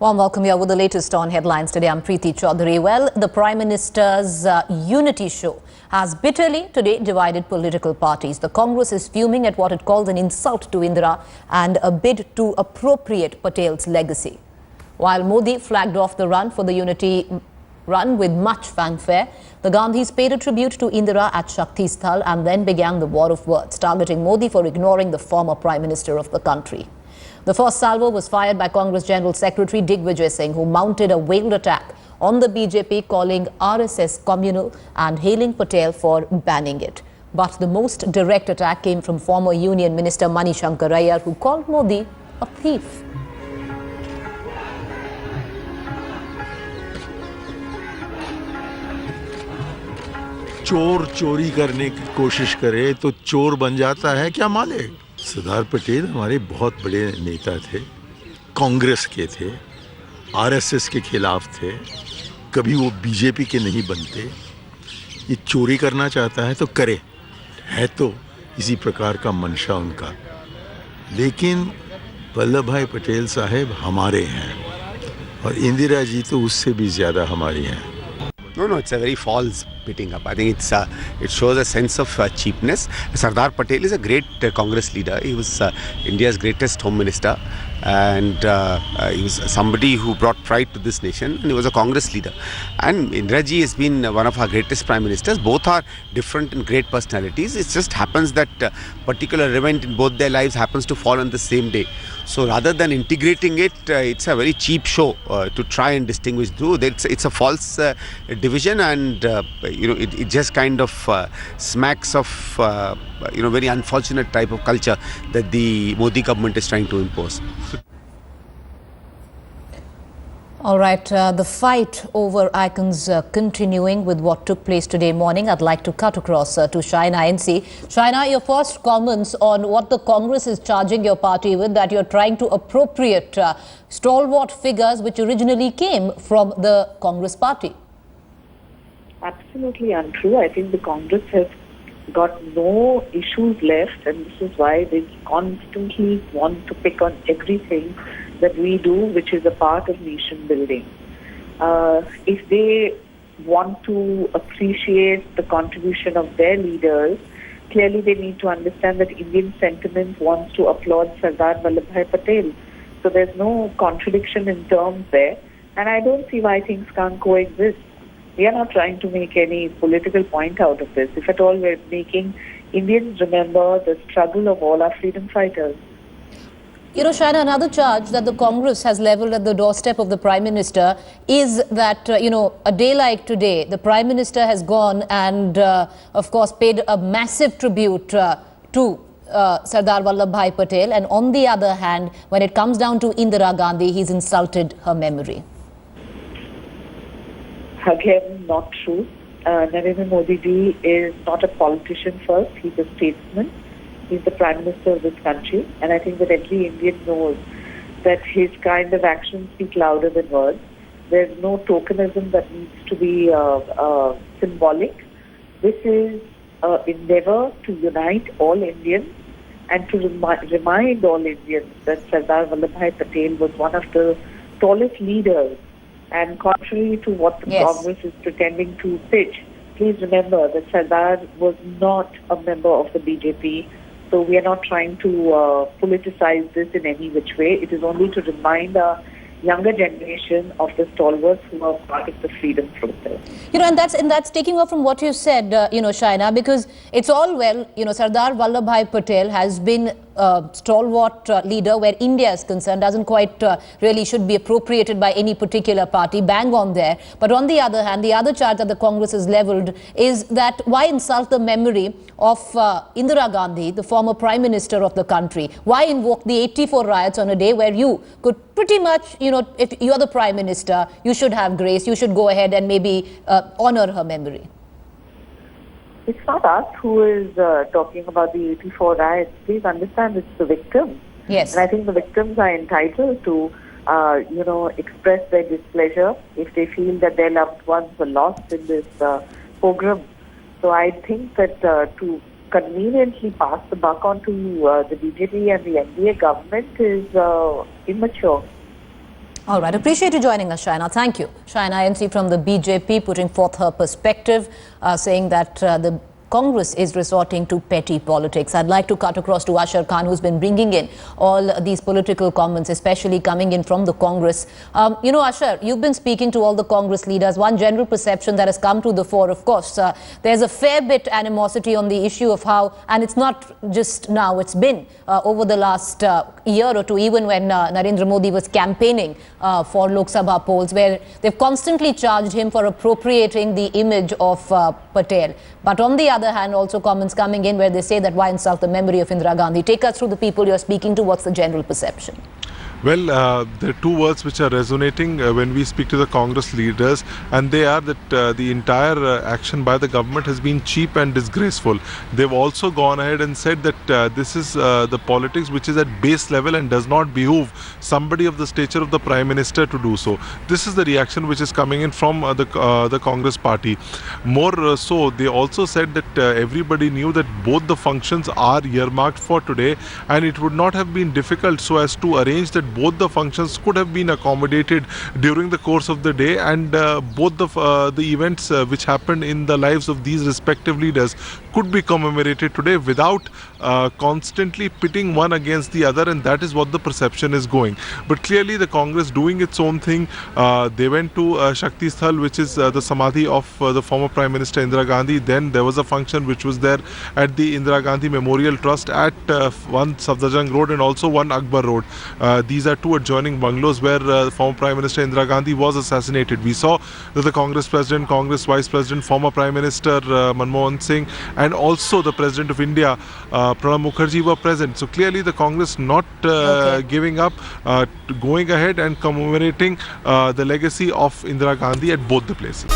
Warm welcome here with the latest on headlines today. I'm Preeti Chaudhary. Well, the Prime Minister's unity show has bitterly today divided political parties. The Congress is fuming at what it calls an insult to Indira and a bid to appropriate Patel's legacy. While Modi flagged off the run for the unity run with much fanfare, the Gandhis paid a tribute to Indira at Shakti Sthal and then began the war of words, targeting Modi for ignoring the former Prime Minister of the country. The first salvo was fired by Congress General Secretary Digvijay Singh, who mounted a veiled attack on the BJP, calling RSS communal and hailing Patel for banning it. But the most direct attack came from former Union Minister Manishankar Ayyar, who called Modi a thief. चोर चोरी करने की कोशिश करे तो चोर बन जाता है क्या मालिक? सरदार पटेल हमारे बहुत बड़े नेता थे, कांग्रेस के थे, आरएसएस के खिलाफ थे, कभी वो बीजेपी के नहीं बनते। ये चोरी करना चाहता है तो करे, है तो इसी प्रकार का मंशा उनका। लेकिन वल्लभ भाई पटेल साहब हमारे हैं और इंदिरा जी तो उससे भी ज़्यादा हमारी हैं। No, it's a very false beating up. I think it shows a sense of cheapness. Sardar Patel is a great Congress leader. He was India's greatest home minister, and he was somebody who brought pride to this nation, and he was a Congress leader. And Indira ji has been one of our greatest prime ministers. Both are different and great personalities. It just happens that particular event in both their lives happens to fall on the same day. So rather than integrating it, it's a very cheap show to try and distinguish through. It's a false division, and it just kind of smacks of very unfortunate type of culture that the Modi government is trying to impose. All right, the fight over icons continuing with what took place today morning. I'd like to cut across to Shaina NC. Shaina, your first comments on what the Congress is charging your party with, that you're trying to appropriate stalwart figures which originally came from the Congress party. Absolutely untrue. I think the Congress has got no issues left, and this is why they constantly want to pick on everything that we do, which is a part of nation building. If they want to appreciate the contribution of their leaders, clearly they need to understand that Indian sentiment wants to applaud Sardar Vallabhbhai Patel. So there's no contradiction in terms there, and I don't see why things can't coexist. We are not trying to make any political point out of this. If at all, we're making Indians remember the struggle of all our freedom fighters. You know, Shaina, another charge that the Congress has leveled at the doorstep of the Prime Minister is that, a day like today, the Prime Minister has gone and, of course, paid a massive tribute to Sardar Vallabhbhai Patel. And on the other hand, when it comes down to Indira Gandhi, he's insulted her memory. Again, not true. Narendra Modi ji is not a politician first, he's a statesman. He's the Prime Minister of this country, and I think that every Indian knows that his kind of actions speak louder than words. There's no tokenism that needs to be symbolic. This is an endeavor to unite all Indians and to remind all Indians that Sardar Vallabhbhai Patel was one of the tallest leaders. And contrary to what the Congress is pretending to pitch, please remember that Sardar was not a member of the BJP. So we are not trying to politicize this in any which way. It is only to remind our younger generation of the stalwarts who are part of the freedom protest. And that's taking off from what you said, Shaina, because it's all well, Sardar Vallabhbhai Patel has been a stalwart leader where India is concerned, doesn't quite really should be appropriated by any particular party, bang on there. But on the other hand, the other charge that the Congress has leveled is that why insult the memory of Indira Gandhi, the former Prime Minister of the country? Why invoke the 84 riots on a day where you could pretty much, if you're the Prime Minister, you should have grace, you should go ahead and maybe honor her memory? It's not us who is talking about the 84 riots. Please understand it's the victims. Yes. And I think the victims are entitled to, express their displeasure if they feel that their loved ones were lost in this pogrom. So I think that to conveniently pass the buck on to the BJP and the NDA government is immature. All right, appreciate you joining us, Shaina. Thank you. Shaina NC from the BJP putting forth her perspective, saying that the Congress is resorting to petty politics. I'd like to cut across to Ashar Khan, who's been bringing in all these political comments, especially coming in from the Congress. You know, Ashar, you've been speaking to all the Congress leaders. One general perception that has come to the fore, of course, there's a fair bit animosity on the issue of how, and it's not just now, it's been over the last year or two, even when Narendra Modi was campaigning for Lok Sabha polls, where they've constantly charged him for appropriating the image of Patel. But on the other hand, also comments coming in where they say that why insult the memory of Indira Gandhi. Take us through the people you're speaking to. What's the general perception? Well, there are two words which are resonating when we speak to the Congress leaders, and they are that the entire action by the government has been cheap and disgraceful. They've also gone ahead and said that this is the politics which is at base level and does not behoove somebody of the stature of the Prime Minister to do so. This is the reaction which is coming in from the Congress party. More so, they also said that everybody knew that both the functions are earmarked for today, and it would not have been difficult so as to arrange that both the functions could have been accommodated during the course of the day, and both the events which happened in the lives of these respective leaders could be commemorated today without constantly pitting one against the other, and that is what the perception is going. But clearly the Congress doing its own thing. They went to Shakti Sthal, which is the Samadhi of the former Prime Minister Indira Gandhi. Then there was a function which was there at the Indira Gandhi Memorial Trust at one Safdarjung Road and also one Akbar Road. These are two adjoining bungalows where former Prime Minister Indira Gandhi was assassinated. We saw that the Congress President, Congress Vice President, former Prime Minister Manmohan Singh, and also the President of India, Pranab Mukherjee, were present. So clearly the Congress not giving up, going ahead and commemorating the legacy of Indira Gandhi at both the places.